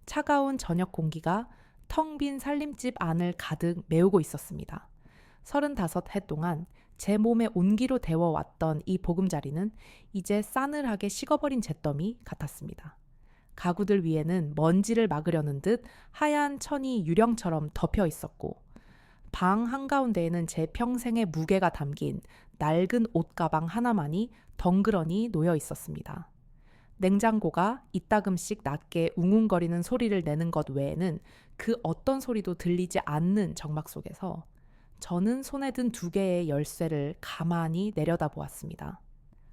차가운 저녁 공기가 텅 빈 살림집 안을 가득 메우고 있었습니다. 35해 동안 제 몸에 온기로 데워왔던 이 보금자리는 이제 싸늘하게 식어버린 잿더미 같았습니다. 가구들 위에는 먼지를 막으려는 듯 하얀 천이 유령처럼 덮여 있었고, 방 한가운데에는 제 평생의 무게가 담긴 낡은 옷가방 하나만이 덩그러니 놓여 있었습니다. 냉장고가 이따금씩 낮게 웅웅거리는 소리를 내는 것 외에는 그 어떤 소리도 들리지 않는 정막 속에서 저는 손에 든 2개의 열쇠를 가만히 내려다보았습니다.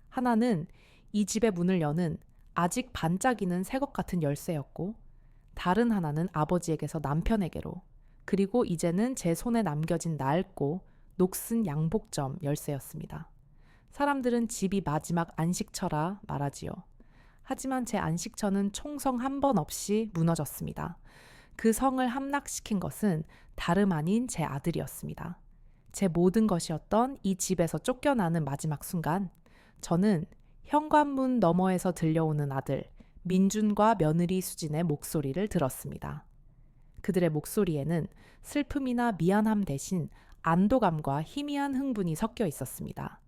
하나는 이 집의 문을 여는 아직 반짝이는 새것 같은 열쇠였고, 다른 하나는 아버지에게서 남편에게로, 그리고 이제는 제 손에 남겨진 낡고 녹슨 양복점 열쇠였습니다. 사람들은 집이 마지막 안식처라 말하지요. 하지만 제 안식처는 총성 한 번 없이 무너졌습니다. 그 성을 함락시킨 것은 다름 아닌 제 아들이었습니다. 제 모든 것이었던 이 집에서 쫓겨나는 마지막 순간, 저는 현관문 너머에서 들려오는 아들 민준과 며느리 수진의 목소리를 들었습니다. 그들의 목소리에는 슬픔이나 미안함 대신 안도감과 희미한 흥분이 섞여 있었습니다.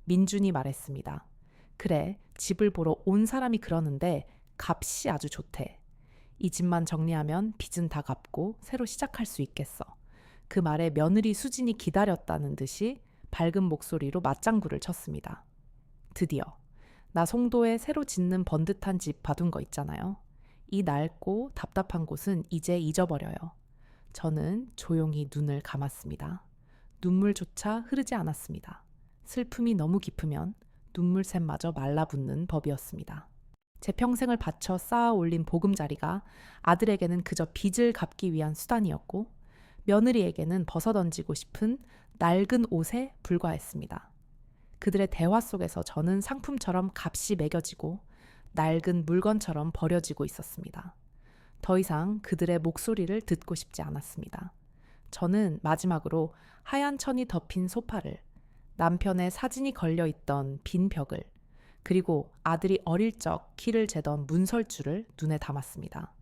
민준이 말했습니다. 그래, 집을 보러 온 사람이 그러는데 값이 아주 좋대. 이 집만 정리하면 빚은 다 갚고 새로 시작할 수 있겠어. 그 말에 며느리 수진이 기다렸다는 듯이 밝은 목소리로 맞장구를 쳤습니다. 드디어 나 송도에 새로 짓는 번듯한 집 봐둔 거 있잖아요. 이 낡고 답답한 곳은 이제 잊어버려요. 저는 조용히 눈을 감았습니다. 눈물조차 흐르지 않았습니다. 슬픔이 너무 깊으면 눈물샘마저 말라붙는 법이었습니다. 제 평생을 바쳐 쌓아 올린 보금자리가 아들에게는 그저 빚을 갚기 위한 수단이었고, 며느리에게는 벗어던지고 싶은 낡은 옷에 불과했습니다. 그들의 대화 속에서 저는 상품처럼 값이 매겨지고 낡은 물건처럼 버려지고 있었습니다. 더 이상 그들의 목소리를 듣고 싶지 않았습니다. 저는 마지막으로 하얀 천이 덮인 소파를, 남편의 사진이 걸려있던 빈 벽을, 그리고 아들이 어릴 적 키를 재던 문설주를 눈에 담았습니다.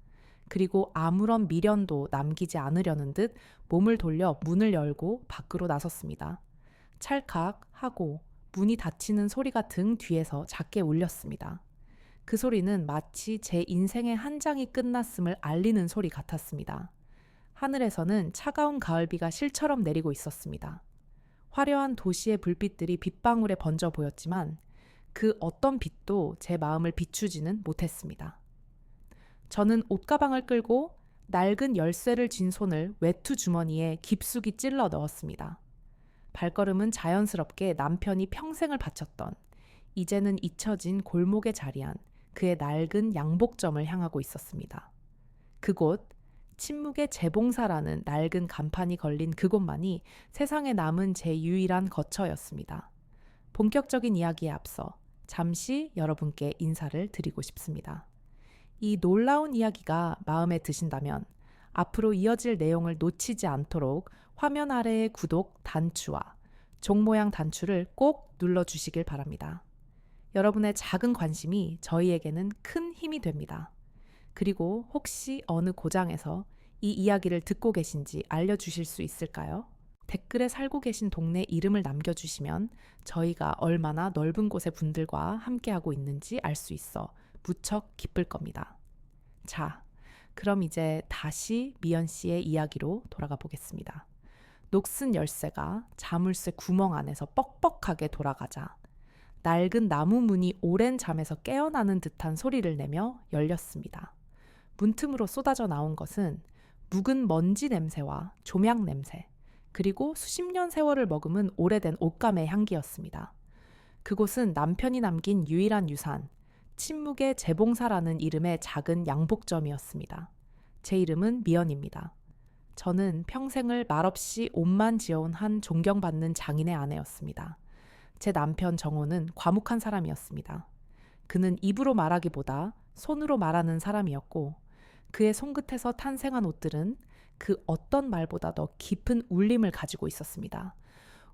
그리고 아무런 미련도 남기지 않으려는 듯 몸을 돌려 문을 열고 밖으로 나섰습니다. 찰칵 하고 문이 닫히는 소리가 등 뒤에서 작게 울렸습니다. 그 소리는 마치 제 인생의 한 장이 끝났음을 알리는 소리 같았습니다. 하늘에서는 차가운 가을비가 실처럼 내리고 있었습니다. 화려한 도시의 불빛들이 빗방울에 번져 보였지만 그 어떤 빛도 제 마음을 비추지는 못했습니다. 저는 옷가방을 끌고 낡은 열쇠를 쥔 손을 외투 주머니에 깊숙이 찔러 넣었습니다. 발걸음은 자연스럽게 남편이 평생을 바쳤던, 이제는 잊혀진 골목에 자리한 그의 낡은 양복점을 향하고 있었습니다. 그곳, 침묵의 재봉사라는 낡은 간판이 걸린 그곳만이 세상에 남은 제 유일한 거처였습니다. 본격적인 이야기에 앞서 잠시 여러분께 인사를 드리고 싶습니다. 이 놀라운 이야기가 마음에 드신다면 앞으로 이어질 내용을 놓치지 않도록 화면 아래의 구독 단추와 종 모양 단추를 꼭 눌러주시길 바랍니다. 여러분의 작은 관심이 저희에게는 큰 힘이 됩니다. 그리고 혹시 어느 고장에서 이 이야기를 듣고 계신지 알려주실 수 있을까요? 댓글에 살고 계신 동네 이름을 남겨주시면 저희가 얼마나 넓은 곳의 분들과 함께하고 있는지 알 수 있어 무척 기쁠 겁니다. 자, 그럼 이제 다시 미연 씨의 이야기로 돌아가 보겠습니다. 녹슨 열쇠가 자물쇠 구멍 안에서 뻑뻑하게 돌아가자 낡은 나무 문이 오랜 잠에서 깨어나는 듯한 소리를 내며 열렸습니다. 문틈으로 쏟아져 나온 것은 묵은 먼지 냄새와 조명 냄새, 그리고 수십 년 세월을 머금은 오래된 옷감의 향기였습니다. 그곳은 남편이 남긴 유일한 유산, 침묵의 재봉사라는 이름의 작은 양복점이었습니다. 제 이름은 미연입니다. 저는 평생을 말없이 옷만 지어온 한 존경받는 장인의 아내였습니다. 제 남편 정호는 과묵한 사람이었습니다. 그는 입으로 말하기보다 손으로 말하는 사람이었고, 그의 손끝에서 탄생한 옷들은 그 어떤 말보다 더 깊은 울림을 가지고 있었습니다.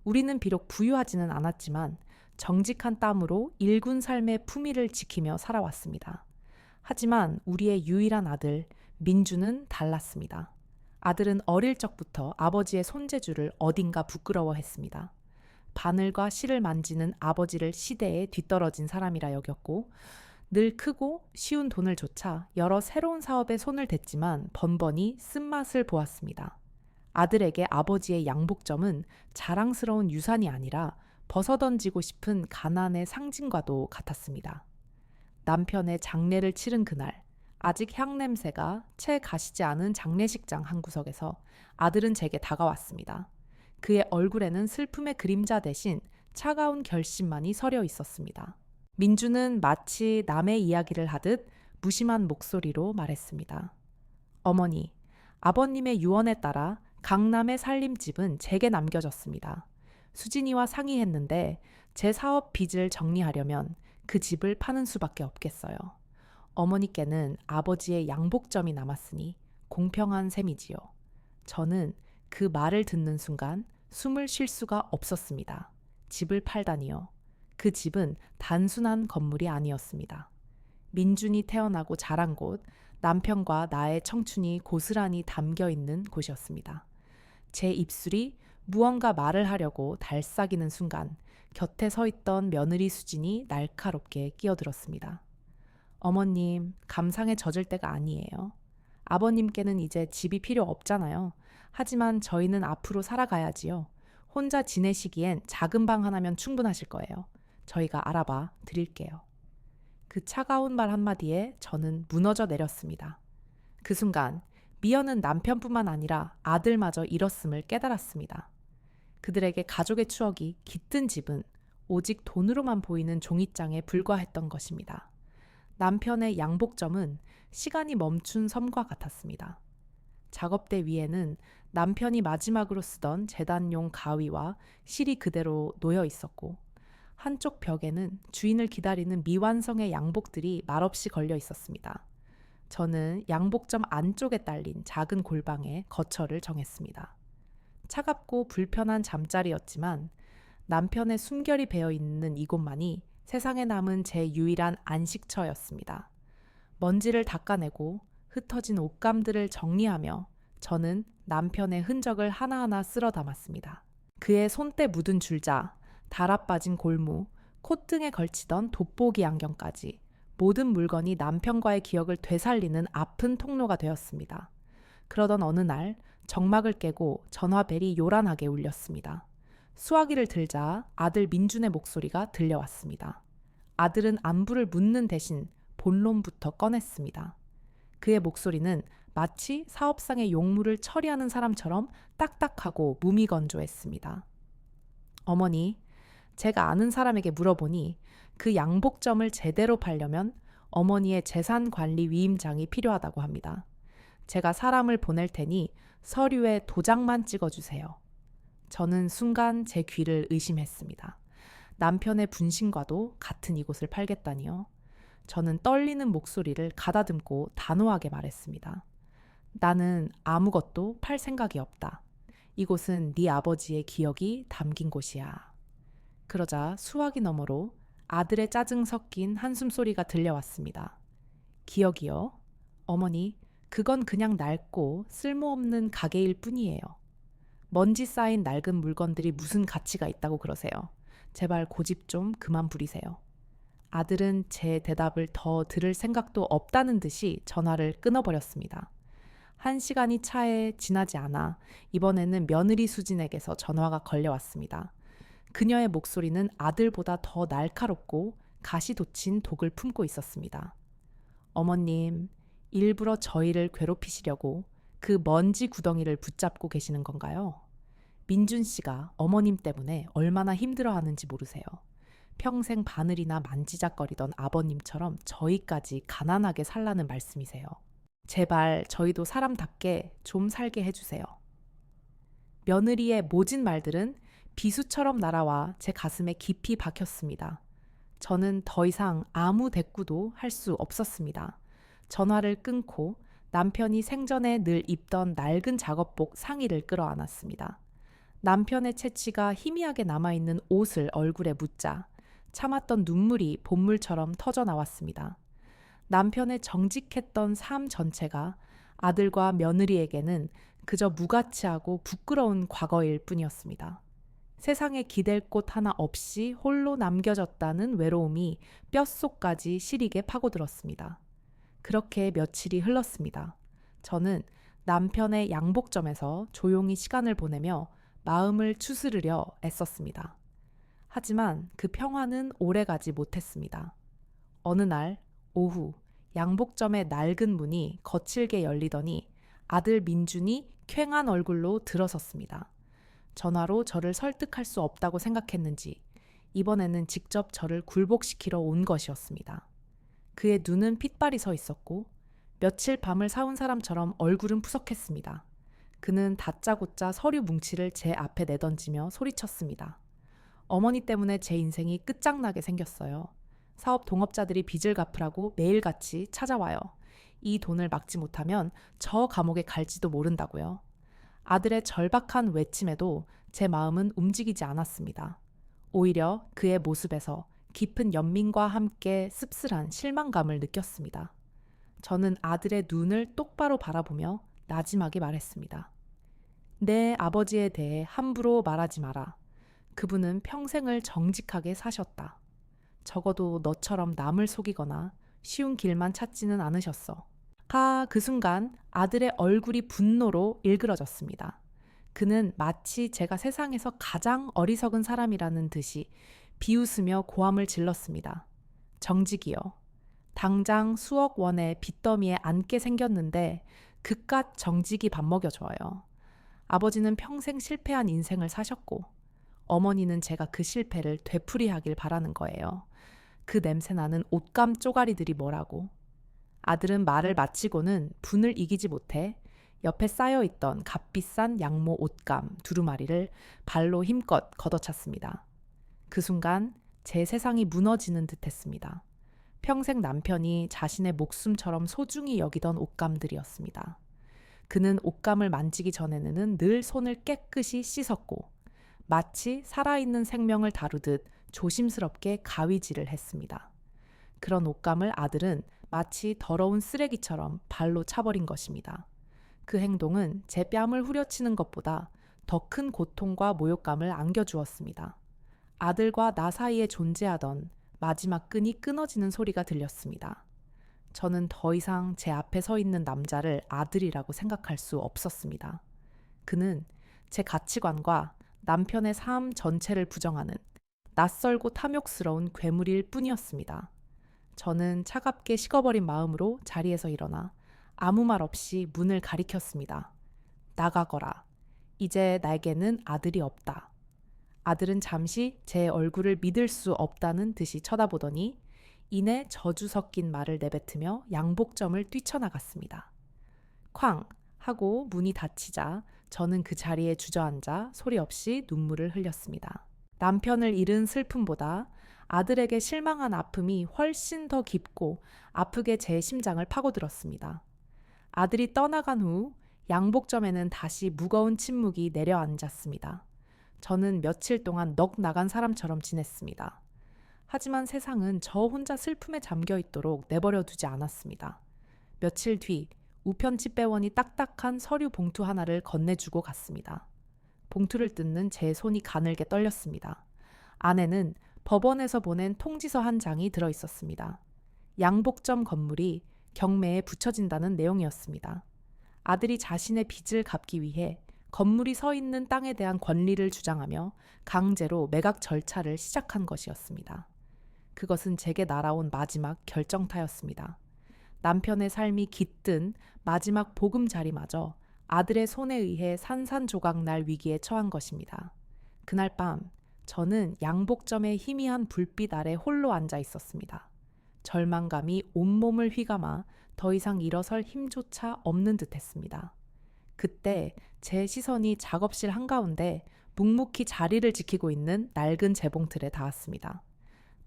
우리는 비록 부유하지는 않았지만 정직한 땀으로 일군 삶의 품위를 지키며 살아왔습니다. 하지만 우리의 유일한 아들 민주는 달랐습니다. 아들은 어릴 적부터 아버지의 손재주를 어딘가 부끄러워했습니다. 바늘과 실을 만지는 아버지를 시대에 뒤떨어진 사람이라 여겼고 늘 크고 쉬운 돈을 조차 여러 새로운 사업에 손을 댔지만 번번이 쓴맛을 보았습니다. 아들에게 아버지의 양복점은 자랑스러운 유산이 아니라 벗어던지고 싶은 가난의 상징과도 같았습니다. 남편의 장례를 치른 그날, 아직 향냄새가 채 가시지 않은 장례식장 한 구석에서 아들은 제게 다가왔습니다. 그의 얼굴에는 슬픔의 그림자 대신 차가운 결심만이 서려 있었습니다. 민주는 마치 남의 이야기를 하듯 무심한 목소리로 말했습니다. 어머니, 아버님의 유언에 따라 강남의 살림집은 제게 남겨졌습니다. 수진이와 상의했는데 제 사업 빚을 정리하려면 그 집을 파는 수밖에 없겠어요. 어머니께는 아버지의 양복점이 남았으니 공평한 셈이지요. 저는 그 말을 듣는 순간 숨을 쉴 수가 없었습니다. 집을 팔다니요. 그 집은 단순한 건물이 아니었습니다. 민준이 태어나고 자란 곳, 남편과 나의 청춘이 고스란히 담겨 있는 곳이었습니다. 제 입술이 무언가 말을 하려고 달싹이는 순간 곁에 서 있던 며느리 수진이 날카롭게 끼어들었습니다. 어머님, 감상에 젖을 때가 아니에요. 아버님께는 이제 집이 필요 없잖아요. 하지만 저희는 앞으로 살아가야지요. 혼자 지내시기엔 작은 방 하나면 충분하실 거예요. 저희가 알아봐 드릴게요. 그 차가운 말 한마디에 저는 무너져 내렸습니다. 그 순간 미연은 남편뿐만 아니라 아들마저 잃었음을 깨달았습니다. 그들에게 가족의 추억이 깃든 집은 오직 돈으로만 보이는 종이장에 불과했던 것입니다. 남편의 양복점은 시간이 멈춘 섬과 같았습니다. 작업대 위에는 남편이 마지막으로 쓰던 제단용 가위와 실이 그대로 놓여 있었고 한쪽 벽에는 주인을 기다리는 미완성의 양복들이 말없이 걸려 있었습니다. 저는 양복점 안쪽에 딸린 작은 골방에 거처를 정했습니다. 차갑고 불편한 잠자리였지만 남편의 숨결이 배어 있는 이곳만이 세상에 남은 제 유일한 안식처였습니다. 먼지를 닦아내고 흩어진 옷감들을 정리하며 저는 남편의 흔적을 하나하나 쓸어 담았습니다. 그의 손때 묻은 줄자, 달아 빠진 골무, 콧등에 걸치던 돋보기 안경까지 모든 물건이 남편과의 기억을 되살리는 아픈 통로가 되었습니다. 그러던 어느 날 정막을 깨고 전화벨이 요란하게 울렸습니다. 수화기를 들자 아들 민준의 목소리가 들려왔습니다. 아들은 안부를 묻는 대신 본론부터 꺼냈습니다. 그의 목소리는 마치 사업상의 용무를 처리하는 사람처럼 딱딱하고 무미건조했습니다. 어머니, 제가 아는 사람에게 물어보니 그 양복점을 제대로 팔려면 어머니의 재산관리 위임장이 필요하다고 합니다. 제가 사람을 보낼 테니 서류에 도장만 찍어주세요. 저는 순간 제 귀를 의심했습니다. 남편의 분신과도 같은 이곳을 팔겠다니요. 저는 떨리는 목소리를 가다듬고 단호하게 말했습니다. 나는 아무것도 팔 생각이 없다. 이곳은 네 아버지의 기억이 담긴 곳이야. 그러자 수화기 너머로 아들의 짜증 섞인 한숨소리가 들려왔습니다. 기억이요? 어머니, 그건 그냥 낡고 쓸모없는 가게일 뿐이에요. 먼지 쌓인 낡은 물건들이 무슨 가치가 있다고 그러세요. 제발 고집 좀 그만 부리세요. 아들은 제 대답을 더 들을 생각도 없다는 듯이 전화를 끊어버렸습니다. 1시간이 차에 지나지 않아 이번에는 며느리 수진에게서 전화가 걸려왔습니다. 그녀의 목소리는 아들보다 더 날카롭고 가시 돋친 독을 품고 있었습니다. 어머님, 일부러 저희를 괴롭히시려고 그 먼지 구덩이를 붙잡고 계시는 건가요? 민준 씨가 어머님 때문에 얼마나 힘들어하는지 모르세요. 평생 바늘이나 만지작거리던 아버님처럼 저희까지 가난하게 살라는 말씀이세요. 제발 저희도 사람답게 좀 살게 해주세요. 며느리의 모진 말들은 비수처럼 날아와 제 가슴에 깊이 박혔습니다. 저는 더 이상 아무 대꾸도 할 수 없었습니다. 전화를 끊고 남편이 생전에 늘 입던 낡은 작업복 상의를 끌어안았습니다. 남편의 채취가 희미하게 남아있는 옷을 얼굴에 묻자 참았던 눈물이 본물처럼 터져 나왔습니다. 남편의 정직했던 삶 전체가 아들과 며느리에게는 그저 무가치하고 부끄러운 과거일 뿐이었습니다. 세상에 기댈 곳 하나 없이 홀로 남겨졌다는 외로움이 뼛속까지 시리게 파고들었습니다. 그렇게 며칠이 흘렀습니다. 저는 남편의 양복점에서 조용히 시간을 보내며 마음을 추스르려 애썼습니다. 하지만 그 평화는 오래가지 못했습니다. 어느 날 오후 양복점의 낡은 문이 거칠게 열리더니 아들 민준이 퀭한 얼굴로 들어섰습니다. 전화로 저를 설득할 수 없다고 생각했는지 이번에는 직접 저를 굴복시키러 온 것이었습니다. 그의 눈은 핏발이 서 있었고 며칠 밤을 사온 사람처럼 얼굴은 푸석했습니다. 그는 다짜고짜 서류 뭉치를 제 앞에 내던지며 소리쳤습니다. 어머니 때문에 제 인생이 끝장나게 생겼어요. 사업 동업자들이 빚을 갚으라고 매일같이 찾아와요. 이 돈을 막지 못하면 저 감옥에 갈지도 모른다고요. 아들의 절박한 외침에도 제 마음은 움직이지 않았습니다. 오히려 그의 모습에서 깊은 연민과 함께 씁쓸한 실망감을 느꼈습니다. 저는 아들의 눈을 똑바로 바라보며 나지막이 말했습니다. 내 아버지에 대해 함부로 말하지 마라. 그분은 평생을 정직하게 사셨다. 적어도 너처럼 남을 속이거나 쉬운 길만 찾지는 않으셨어. 그 순간 아들의 얼굴이 분노로 일그러졌습니다. 그는 마치 제가 세상에서 가장 어리석은 사람이라는 듯이 비웃으며 고함을 질렀습니다. 정직이요. 당장 수억 원의 빚더미에 앉게 생겼는데 그깟 정직이 밥 먹여줘요. 아버지는 평생 실패한 인생을 사셨고 어머니는 제가 그 실패를 되풀이하길 바라는 거예요. 그 냄새나는 옷감 쪼가리들이 뭐라고. 아들은 말을 마치고는 분을 이기지 못해 옆에 쌓여있던 값비싼 양모 옷감 두루마리를 발로 힘껏 걷어찼습니다. 그 순간 제 세상이 무너지는 듯했습니다. 평생 남편이 자신의 목숨처럼 소중히 여기던 옷감들이었습니다. 그는 옷감을 만지기 전에는 늘 손을 깨끗이 씻었고 마치 살아있는 생명을 다루듯 조심스럽게 가위질을 했습니다. 그런 옷감을 아들은 마치 더러운 쓰레기처럼 발로 차버린 것입니다. 그 행동은 제 뺨을 후려치는 것보다 더 큰 고통과 모욕감을 안겨주었습니다. 아들과 나 사이에 존재하던 마지막 끈이 끊어지는 소리가 들렸습니다. 저는 더 이상 제 앞에 서 있는 남자를 아들이라고 생각할 수 없었습니다. 그는 제 가치관과 남편의 삶 전체를 부정하는 낯설고 탐욕스러운 괴물일 뿐이었습니다. 저는 차갑게 식어버린 마음으로 자리에서 일어나 아무 말 없이 문을 가리켰습니다. 나가거라. 이제 나에게는 아들이 없다. 아들은 잠시 제 얼굴을 믿을 수 없다는 듯이 쳐다보더니 이내 저주 섞인 말을 내뱉으며 양복점을 뛰쳐나갔습니다. 쾅! 하고 문이 닫히자 저는 그 자리에 주저앉아 소리 없이 눈물을 흘렸습니다. 남편을 잃은 슬픔보다 아들에게 실망한 아픔이 훨씬 더 깊고 아프게 제 심장을 파고들었습니다. 아들이 떠나간 후 양복점에는 다시 무거운 침묵이 내려앉았습니다. 저는 며칠 동안 넋 나간 사람처럼 지냈습니다. 하지만 세상은 저 혼자 슬픔에 잠겨 있도록 내버려 두지 않았습니다. 며칠 뒤 우편치 빼원이 딱딱한 서류 봉투 하나를 건네주고 갔습니다. 봉투를 뜯는 제 손이 가늘게 떨렸습니다. 안에는 법원에서 보낸 통지서 한 장이 들어 있었습니다. 양복점 건물이 경매에 붙여진다는 내용이었습니다. 아들이 자신의 빚을 갚기 위해 건물이 서 있는 땅에 대한 권리를 주장하며 강제로 매각 절차를 시작한 것이었습니다. 그것은 제게 날아온 마지막 결정타였습니다. 남편의 삶이 깃든 마지막 보금자리마저 아들의 손에 의해 산산조각 날 위기에 처한 것입니다. 그날 밤 저는 양복점의 희미한 불빛 아래 홀로 앉아 있었습니다. 절망감이 온몸을 휘감아 더 이상 일어설 힘조차 없는 듯했습니다. 그때 제 시선이 작업실 한가운데 묵묵히 자리를 지키고 있는 낡은 재봉틀에 닿았습니다.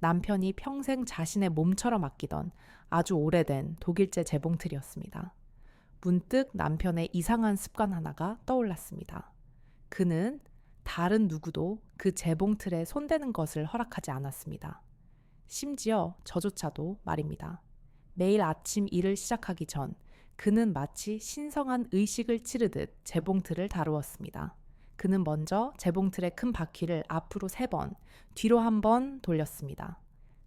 남편이 평생 자신의 몸처럼 아끼던 아주 오래된 독일제 재봉틀이었습니다. 문득 남편의 이상한 습관 하나가 떠올랐습니다. 그는 다른 누구도 그 재봉틀에 손대는 것을 허락하지 않았습니다. 심지어 저조차도 말입니다. 매일 아침 일을 시작하기 전 그는 마치 신성한 의식을 치르듯 재봉틀을 다루었습니다. 그는 먼저 재봉틀의 큰 바퀴를 앞으로 3번, 뒤로 1번 돌렸습니다.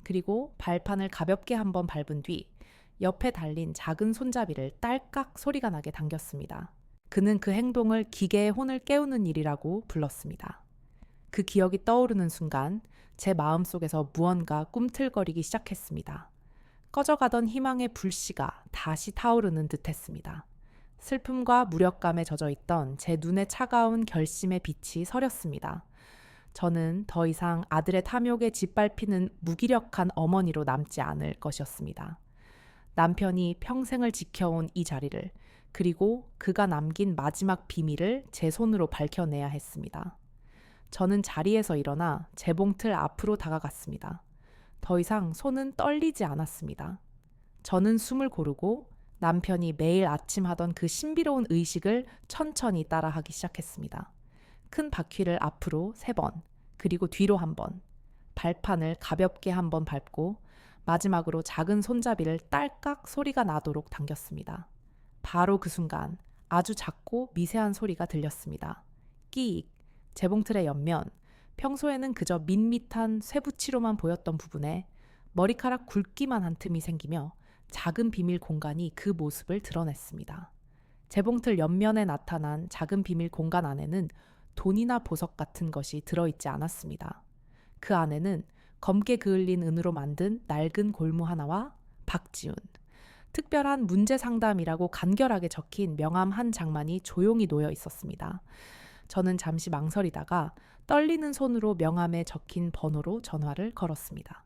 그리고 발판을 가볍게 1번 밟은 뒤 옆에 달린 작은 손잡이를 딸깍 소리가 나게 당겼습니다. 그는 그 행동을 기계의 혼을 깨우는 일이라고 불렀습니다. 그 기억이 떠오르는 순간 제 마음속에서 무언가 꿈틀거리기 시작했습니다. 꺼져가던 희망의 불씨가 다시 타오르는 듯했습니다. 슬픔과 무력감에 젖어 있던 제 눈에 차가운 결심의 빛이 서렸습니다. 저는 더 이상 아들의 탐욕에 짓밟히는 무기력한 어머니로 남지 않을 것이었습니다. 남편이 평생을 지켜온 이 자리를, 그리고 그가 남긴 마지막 비밀을 제 손으로 밝혀내야 했습니다. 저는 자리에서 일어나 재봉틀 앞으로 다가갔습니다. 더 이상 손은 떨리지 않았습니다. 저는 숨을 고르고 남편이 매일 아침 하던 그 신비로운 의식을 천천히 따라하기 시작했습니다. 큰 바퀴를 앞으로 3번, 그리고 뒤로 1번, 발판을 가볍게 1번 밟고 마지막으로 작은 손잡이를 딸깍 소리가 나도록 당겼습니다. 바로 그 순간 아주 작고 미세한 소리가 들렸습니다. 끼익. 재봉틀의 옆면, 평소에는 그저 밋밋한 쇠붙이로만 보였던 부분에 머리카락 굵기만 한 틈이 생기며 작은 비밀 공간이 그 모습을 드러냈습니다. 재봉틀 옆면에 나타난 작은 비밀 공간 안에는 돈이나 보석 같은 것이 들어있지 않았습니다. 그 안에는 검게 그을린 은으로 만든 낡은 골무 하나와 박지훈, 특별한 문제 상담이라고 간결하게 적힌 명함 한 장만이 조용히 놓여 있었습니다. 저는 잠시 망설이다가 떨리는 손으로 명함에 적힌 번호로 전화를 걸었습니다.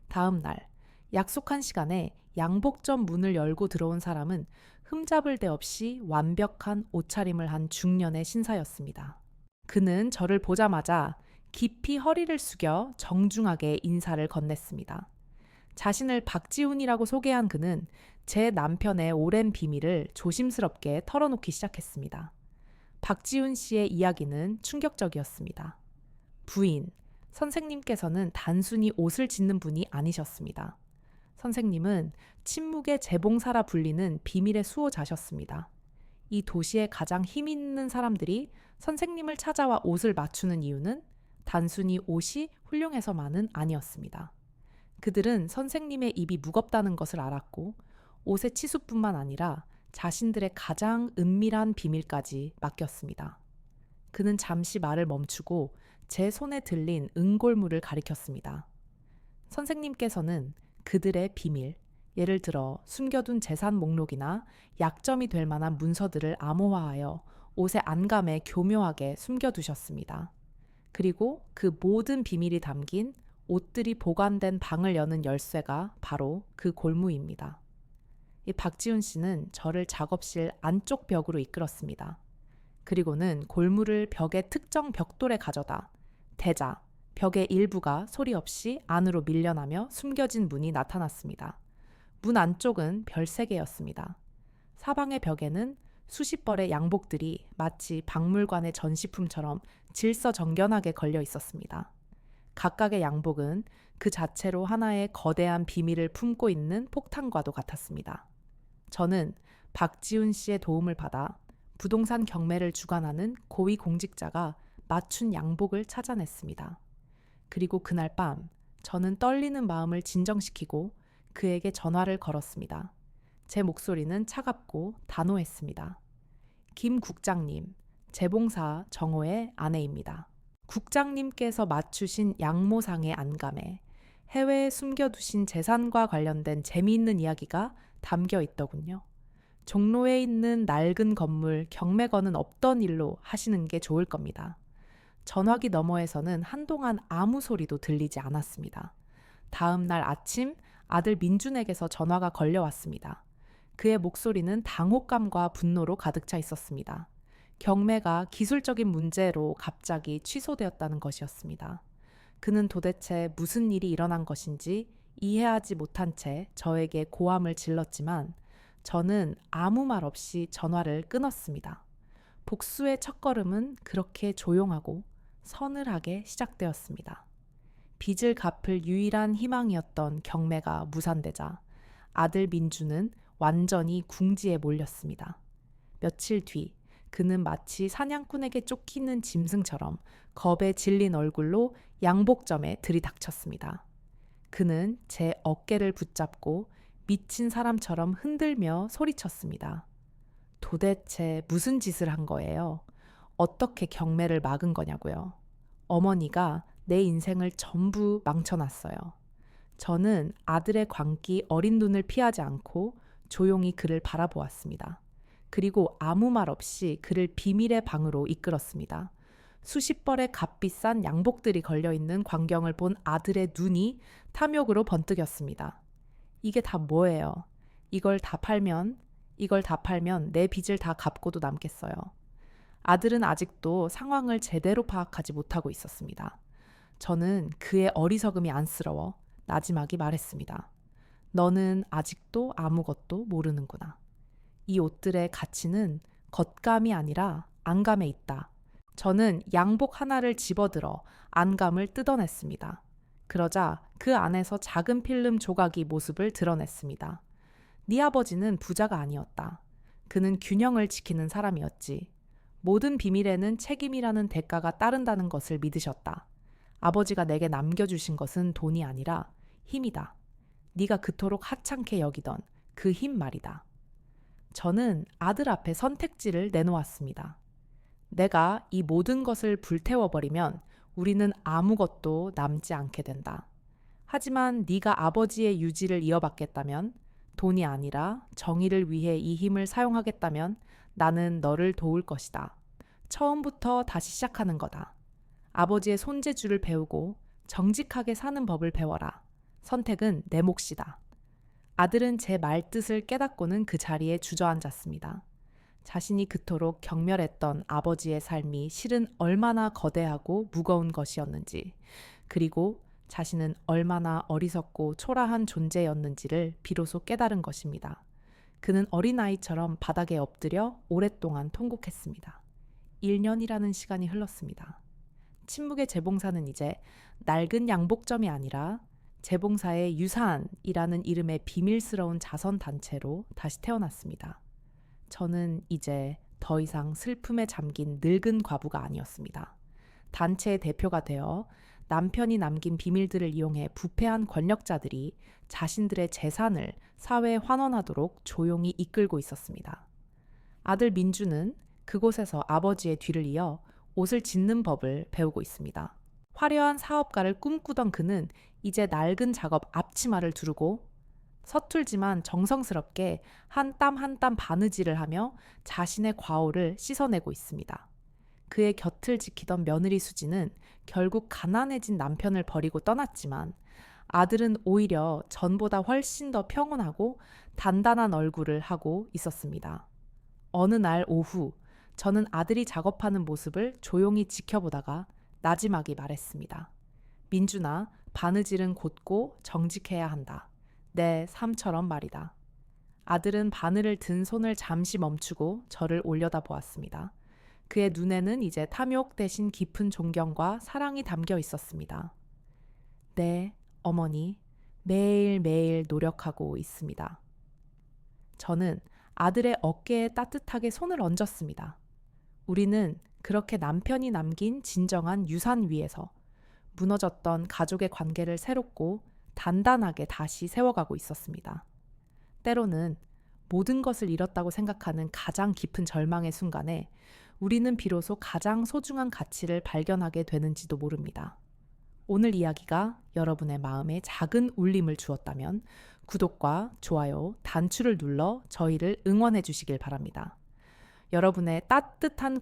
다음 날, 약속한 시간에 양복점 문을 열고 들어온 사람은 흠잡을 데 없이 완벽한 옷차림을 한 중년의 신사였습니다. 그는 저를 보자마자 깊이 허리를 숙여 정중하게 인사를 건넸습니다. 자신을 박지훈이라고 소개한 그는 제 남편의 오랜 비밀을 조심스럽게 털어놓기 시작했습니다. 박지훈 씨의 이야기는 충격적이었습니다. 부인, 선생님께서는 단순히 옷을 짓는 분이 아니셨습니다. 선생님은 침묵의 재봉사라 불리는 비밀의 수호자셨습니다. 이 도시의 가장 힘 있는 사람들이 선생님을 찾아와 옷을 맞추는 이유는 단순히 옷이 훌륭해서만은 아니었습니다. 그들은 선생님의 입이 무겁다는 것을 알았고 옷의 치수뿐만 아니라 자신들의 가장 은밀한 비밀까지 맡겼습니다. 그는 잠시 말을 멈추고 제 손에 들린 은골무를 가리켰습니다. 선생님께서는 그들의 비밀, 예를 들어 숨겨둔 재산 목록이나 약점이 될 만한 문서들을 암호화하여 옷의 안감에 교묘하게 숨겨두셨습니다. 그리고 그 모든 비밀이 담긴 옷들이 보관된 방을 여는 열쇠가 바로 그 골무입니다. 이 박지훈 씨는 저를 작업실 안쪽 벽으로 이끌었습니다. 그리고는 골무를 벽의 특정 벽돌에 가져다 대자, 벽의 일부가 소리 없이 안으로 밀려나며 숨겨진 문이 나타났습니다. 문 안쪽은 별세개였습니다. 사방의 벽에는 수십 벌의 양복들이 마치 박물관의 전시품처럼 질서정연하게 걸려 있었습니다. 각각의 양복은 그 자체로 하나의 거대한 비밀을 품고 있는 폭탄과도 같았습니다. 저는 박지훈 씨의 도움을 받아 부동산 경매를 주관하는 고위 공직자가 맞춘 양복을 찾아냈습니다. 그리고 그날 밤 저는 떨리는 마음을 진정시키고 그에게 전화를 걸었습니다. 제 목소리는 차갑고 단호했습니다. 김 국장님, 재봉사 정호의 아내입니다. 국장님께서 맞추신 양모상의 안감에 해외에 숨겨두신 재산과 관련된 재미있는 이야기가 담겨 있더군요. 종로에 있는 낡은 건물 경매건은 없던 일로 하시는 게 좋을 겁니다. 전화기 너머에서는 한동안 아무 소리도 들리지 않았습니다. 다음 날 아침 아들 민준에게서 전화가 걸려왔습니다. 그의 목소리는 당혹감과 분노로 가득 차 있었습니다. 경매가 기술적인 문제로 갑자기 취소되었다는 것이었습니다. 그는 도대체 무슨 일이 일어난 것인지 이해하지 못한 채 저에게 고함을 질렀지만 저는 아무 말 없이 전화를 끊었습니다. 복수의 첫걸음은 그렇게 조용하고 서늘하게 시작되었습니다. 빚을 갚을 유일한 희망이었던 경매가 무산되자 아들 민주는 완전히 궁지에 몰렸습니다. 며칠 뒤 그는 마치 사냥꾼에게 쫓기는 짐승처럼 겁에 질린 얼굴로 양복점에 들이닥쳤습니다. 그는 제 어깨를 붙잡고 미친 사람처럼 흔들며 소리쳤습니다. 도대체 무슨 짓을 한 거예요? 어떻게 경매를 막은 거냐고요? 어머니가 내 인생을 전부 망쳐놨어요. 저는 아들의 광기 어린 눈을 피하지 않고 조용히 그를 바라보았습니다. 그리고 아무 말 없이 그를 비밀의 방으로 이끌었습니다. 수십 벌의 값비싼 양복들이 걸려있는 광경을 본 아들의 눈이 탐욕으로 번뜩였습니다. 이게 다 뭐예요? 이걸 다 팔면 내 빚을 다 갚고도 남겠어요. 아들은 아직도 상황을 제대로 파악하지 못하고 있었습니다. 저는 그의 어리석음이 안쓰러워 나지막이 말했습니다. 너는 아직도 아무것도 모르는구나. 이 옷들의 가치는 겉감이 아니라 안감에 있다. 저는 양복 하나를 집어들어 안감을 뜯어냈습니다. 그러자 그 안에서 작은 필름 조각이 모습을 드러냈습니다. 네 아버지는 부자가 아니었다. 그는 균형을 지키는 사람이었지. 모든 비밀에는 책임이라는 대가가 따른다는 것을 믿으셨다. 아버지가 내게 남겨주신 것은 돈이 아니라 힘이다. 네가 그토록 하찮게 여기던 그 힘 말이다. 저는 아들 앞에 선택지를 내놓았습니다. 내가 이 모든 것을 불태워버리면 우리는 아무것도 남지 않게 된다. 하지만 네가 아버지의 유지를 이어받겠다면, 돈이 아니라 정의를 위해 이 힘을 사용하겠다면 나는 너를 도울 것이다. 처음부터 다시 시작하는 거다. 아버지의 손재주를 배우고 정직하게 사는 법을 배워라. 선택은 내 몫이다. 아들은 제 말뜻을 깨닫고는 그 자리에 주저앉았습니다. 자신이 그토록 경멸했던 아버지의 삶이 실은 얼마나 거대하고 무거운 것이었는지, 그리고 자신은 얼마나 어리석고 초라한 존재였는지를 비로소 깨달은 것입니다. 그는 어린아이처럼 바닥에 엎드려 오랫동안 통곡했습니다. 1년이라는 시간이 흘렀습니다. 침묵의 재봉사는 이제 낡은 양복점이 아니라 재봉사의 유산이라는 이름의 비밀스러운 자선단체로 다시 태어났습니다. 저는 이제 더 이상 슬픔에 잠긴 늙은 과부가 아니었습니다. 단체의 대표가 되어 남편이 남긴 비밀들을 이용해 부패한 권력자들이 자신들의 재산을 사회에 환원하도록 조용히 이끌고 있었습니다. 아들 민주는 그곳에서 아버지의 뒤를 이어 옷을 짓는 법을 배우고 있습니다. 화려한 사업가를 꿈꾸던 그는 이제 낡은 작업 앞치마를 두르고 서툴지만 정성스럽게 한 땀 한 땀 바느질을 하며 자신의 과오를 씻어내고 있습니다. 그의 곁을 지키던 며느리 수지는 결국 가난해진 남편을 버리고 떠났지만 아들은 오히려 전보다 훨씬 더 평온하고 단단한 얼굴을 하고 있었습니다. 어느 날 오후 저는 아들이 작업하는 모습을 조용히 지켜보다가 나지막이 말했습니다. 민준아, 바느질은 곧고 정직해야 한다. 내 삶처럼 말이다. 아들은 바늘을 든 손을 잠시 멈추고 저를 올려다보았습니다. 그의 눈에는 이제 탐욕 대신 깊은 존경과 사랑이 담겨 있었습니다. 네, 어머니, 매일매일 노력하고 있습니다. 저는 아들의 어깨에 따뜻하게 손을 얹었습니다. 우리는 그렇게 남편이 남긴 진정한 유산 위에서 무너졌던 가족의 관계를 새롭고 단단하게 다시 세워가고 있었습니다. 때로는 모든 것을 잃었다고 생각하는 가장 깊은 절망의 순간에 우리는 비로소 가장 소중한 가치를 발견하게 되는지도 모릅니다. 오늘 이야기가 여러분의 마음에 작은 울림을 주었다면 구독과 좋아요, 단추를 눌러 저희를 응원해 주시길 바랍니다. 여러분의 따뜻한